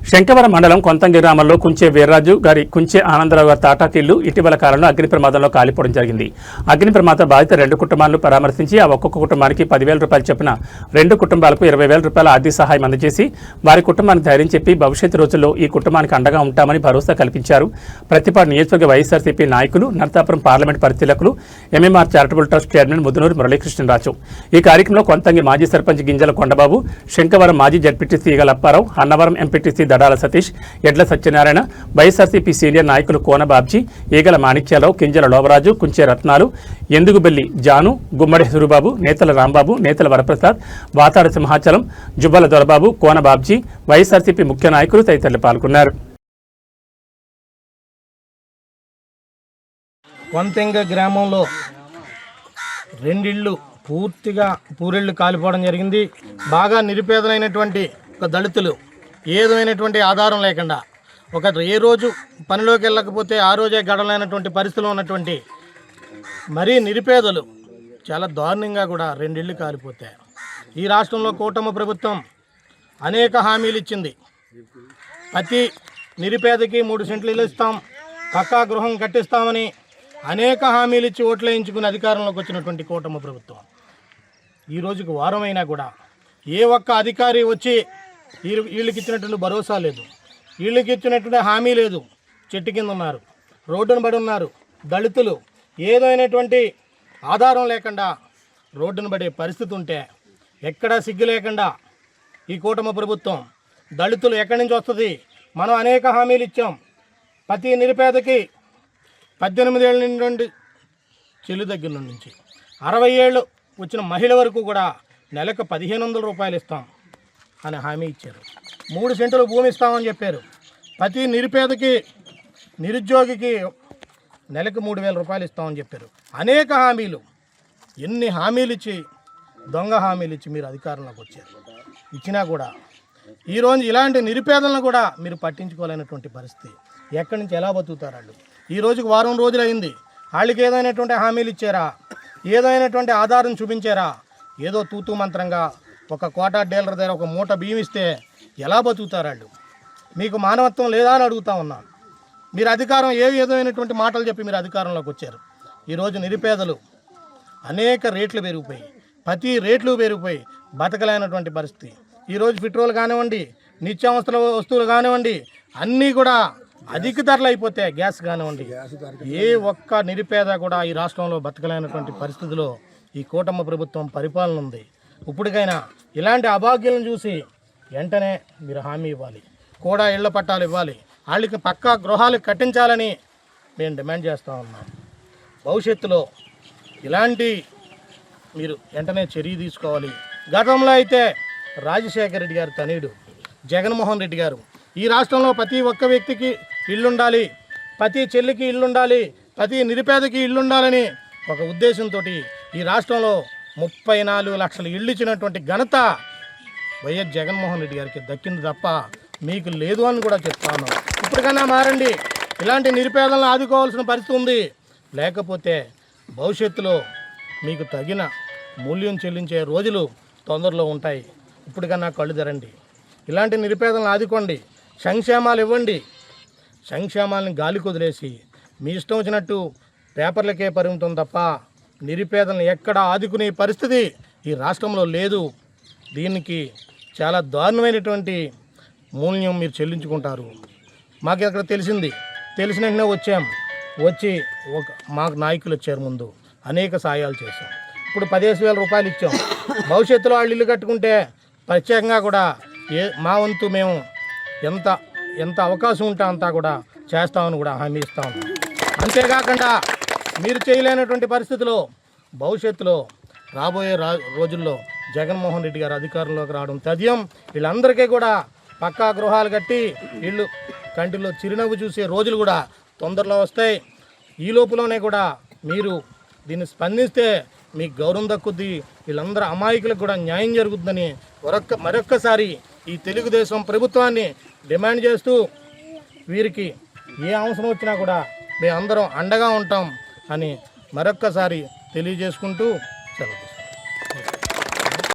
శంకవరం మండలం కొంతంగి గ్రామంలో కుంచే వీర్రాజు గారి కుంచే ఆనందరావు గారి తాటాకిళ్లు ఇటీవల కాలంలో అగ్ని ప్రమాదంలో కాలిపోవడం జరిగింది. అగ్ని ప్రమాద బాధిత 2 కుటుంబాలను పరామర్శించి ఆ ఒక్కొక్క కుటుంబానికి 10,000 రూపాయలు చొప్పున 2 కుటుంబాలకు 20,000 రూపాయల ఆర్థిక సహాయం అందజేసి వారి కుటుంబానికి ధైర్యం చెప్పి భవిష్యత్తు రోజుల్లో ఈ కుటుంబానికి అండగా ఉంటామని భరోసా కల్పించారు. ప్రతిపాడు నియోజకవర్గ వైఎస్ఆర్సీపీ నాయకులు, నర్సాపురం పార్లమెంట్ పరిశీలకులు, MMR charitable trust chairman Mudunuru Murali Krishna Raju. ఈ కార్యక్రమంలో కొంతంగి మాజీ సర్పంచ్ గింజల కొండబాబు, శంకవరం మాజీ జడ్పీటీసీ ఈగల అప్పారావు, అన్నవరం ఎంపీటీసీ దడాల సతీష్, ఎడ్ల సత్యనారాయణ, వైఎస్ఆర్సీపీ సీనియర్ నాయకులు కోన బాబ్జీ, ఈగల మాణిక్యాలరావు, కింజల లోవరాజు, కుంచే రత్నాలు, ఎందుగుబెల్లి జాను, గుమ్మడి సూరిబాబు, నేతల రాంబాబు, నేతల వరప్రసాద్, వాతాడ సింహాచలం, జుబ్బల దొరబాబు, కోన బాబ్జీ, వైఎస్ఆర్సీపీ ముఖ్య నాయకులు తదితరులు పాల్గొన్నారు. కొంతంగ గ్రామంలో 2 ఇళ్ళు పూర్తిగా పూరెళ్ళు కాలిపోవడం జరిగింది. బాగా నిరుపేదలైనటువంటి ఒక దళితులు ఏదైనటువంటి ఆధారం లేకుండా ఏ రోజు పనిలోకి వెళ్ళకపోతే ఆ రోజే గడవలేనటువంటి పరిస్థితిలో ఉన్నటువంటి మరీ నిరుపేదలు చాలా దారుణంగా కూడా 2 ఇళ్ళు కాలిపోతాయి. ఈ రాష్ట్రంలో కూటమి ప్రభుత్వం అనేక హామీలు ఇచ్చింది. ప్రతి నిరుపేదకి 3 సెంట్లు ఇల్లు ఇస్తాం, పక్కా గృహం కట్టిస్తామని అనేక హామీలు ఇచ్చి ఓట్లు వేయించుకుని అధికారంలోకి వచ్చినటువంటి కూటమి ప్రభుత్వం ఈ రోజుకి వారమైనా కూడా ఏ ఒక్క అధికారి వచ్చి వీళ్ళకి ఇచ్చినటువంటి భరోసా లేదు, వీళ్ళకి ఇచ్చినటువంటి హామీ లేదు. చెట్టు కింద ఉన్నారు, రోడ్డును పడి ఉన్నారు. దళితులు ఏదైనటువంటి ఆధారం లేకుండా రోడ్డును పడే పరిస్థితి ఉంటే ఎక్కడా సిగ్గు లేకుండా ఈ కూటమి ప్రభుత్వం దళితులు ఎక్కడి నుంచి వస్తుంది? మనం అనేక హామీలు ఇచ్చాం. ప్రతి నిరుపేదకి 18 ఏళ్ళ నుండి చెల్లి దగ్గర నుంచి 60 ఏళ్ళు వచ్చిన మహిళ వరకు కూడా నెలకు 1,500 రూపాయలు ఇస్తాం అని హామీ ఇచ్చారు. 3 సెంటులు భూమి ఇస్తామని చెప్పారు. ప్రతి నిరుపేదకి, నిరుద్యోగికి నెలకు 3,000 రూపాయలు ఇస్తామని చెప్పారు. అనేక హామీలు, ఎన్ని హామీలు ఇచ్చి దొంగ హామీలు ఇచ్చి మీరు అధికారంలోకి వచ్చారు. ఇచ్చినా కూడా ఈరోజు ఇలాంటి నిరుపేదలను కూడా మీరు పట్టించుకోలేనటువంటి పరిస్థితి. ఎక్కడి నుంచి ఎలా బతుకుతారు వాళ్ళు? ఈ రోజుకి వారం రోజులు అయింది. వాళ్ళకి ఏదైనటువంటి హామీలు ఇచ్చారా? ఏదైనటువంటి ఆధారం చూపించారా? ఏదో తూతూ మంత్రంగా ఒక కోటా డీలర్ దగ్గర ఒక మూట బియ్యం ఇస్తే ఎలా బతుకుతారు వాళ్ళు? మీకు మానవత్వం లేదా అని అడుగుతా ఉన్నాను. మీరు అధికారం ఏదైనటువంటి మాటలు చెప్పి మీరు అధికారంలోకి వచ్చారు. ఈరోజు నిరుపేదలు అనేక రేట్లు పెరిగిపోయి, ప్రతి రేట్లు పెరిగిపోయి బతకలేనటువంటి పరిస్థితి. ఈరోజు పెట్రోల్ కానివ్వండి, నిత్యావసర వస్తువులు కానివ్వండి, అన్నీ కూడా అధిక ధరలు అయిపోతే, గ్యాస్ కానివ్వండి, ఏ ఒక్క నిరుపేద కూడా ఈ రాష్ట్రంలో బతకలేనటువంటి పరిస్థితిలో ఈ కూటమి ప్రభుత్వం పరిపాలన ఉంది. ఇప్పటికైనా ఇలాంటి అభాగ్యాలను చూసి వెంటనే మీరు హామీ ఇవ్వాలి, కూడా ఇళ్ల పట్టాలు ఇవ్వాలి, వాళ్ళకి పక్కా గృహాలు కట్టించాలని మేము డిమాండ్ చేస్తూ ఉన్నాం. భవిష్యత్తులో ఇలాంటి మీరు వెంటనే చర్య తీసుకోవాలి. గతంలో అయితే రాజశేఖర రెడ్డి గారి తనయుడు జగన్మోహన్ రెడ్డి గారు ఈ రాష్ట్రంలో ప్రతి ఒక్క వ్యక్తికి ఇల్లుండాలి, ప్రతి చెల్లికి ఇల్లుండాలి, ప్రతి నిరుపేదకి ఇల్లుండాలని ఒక ఉద్దేశంతో ఈ రాష్ట్రంలో 34 లక్షల ఇళ్ళు ఇచ్చినటువంటి ఘనత వైఎస్ జగన్మోహన్ రెడ్డి గారికి దక్కింది తప్ప మీకు లేదు అని కూడా చెప్తాను. ఇప్పటికైనా మారండి. ఇలాంటి నిరుపేదలను ఆదుకోవాల్సిన పరిస్థితి ఉంది. లేకపోతే భవిష్యత్తులో మీకు తగిన మూల్యం చెల్లించే రోజులు తొందరలో ఉంటాయి. ఇప్పటికన్నా కళ్ళు తెరండి. ఇలాంటి నిరుపేదలను ఆదుకోండి, సంక్షేమాలు ఇవ్వండి. సంక్షేమాలను గాలి కుదిలేసి మీ ఇష్టం వచ్చినట్టు పేపర్లకే పరిమితం తప్ప నిరుపేదలను ఎక్కడ ఆదుకునే పరిస్థితి ఈ రాష్ట్రంలో లేదు. దీనికి చాలా దారుణమైనటువంటి మూల్యం మీరు చెల్లించుకుంటారు. మాకు అక్కడ తెలిసిన వెంటనే వచ్చి మాకు నాయకులు వచ్చారు, ముందు అనేక సాయాలు చేశాం. ఇప్పుడు 15,000 రూపాయలు ఇచ్చాం. భవిష్యత్తులో వాళ్ళు ఇల్లు కట్టుకుంటే ప్రత్యేకంగా కూడా మా వంతు మేము ఎంత అవకాశం ఉంటే అంతా కూడా చేస్తామని కూడా హామీ ఇస్తాం. అంతేకాకుండా మీరు చేయలేనటువంటి పరిస్థితిలో భవిష్యత్తులో రాబోయే రోజుల్లో జగన్మోహన్ రెడ్డి గారు అధికారంలోకి రావడం తథ్యం. వీళ్ళందరికీ కూడా పక్కా గృహాలు కట్టి వీళ్ళు కంటిలో చిరునవ్వు చూసే రోజులు కూడా తొందరలో వస్తాయి. ఈ లోపులోనే కూడా మీరు దీన్ని స్పందిస్తే మీకు గౌరవం దక్కుద్ది. వీళ్ళందరూ అమాయకులకు కూడా న్యాయం జరుగుతుందని మరొక్కసారి ఈ తెలుగుదేశం ప్రభుత్వాన్ని డిమాండ్ చేస్తూ వీరికి ఏ అవసరం వచ్చినా కూడా మేమందరం అండగా ఉంటాం అని మరొక్కసారి తెలియజేసుకుంటూ సెలవు.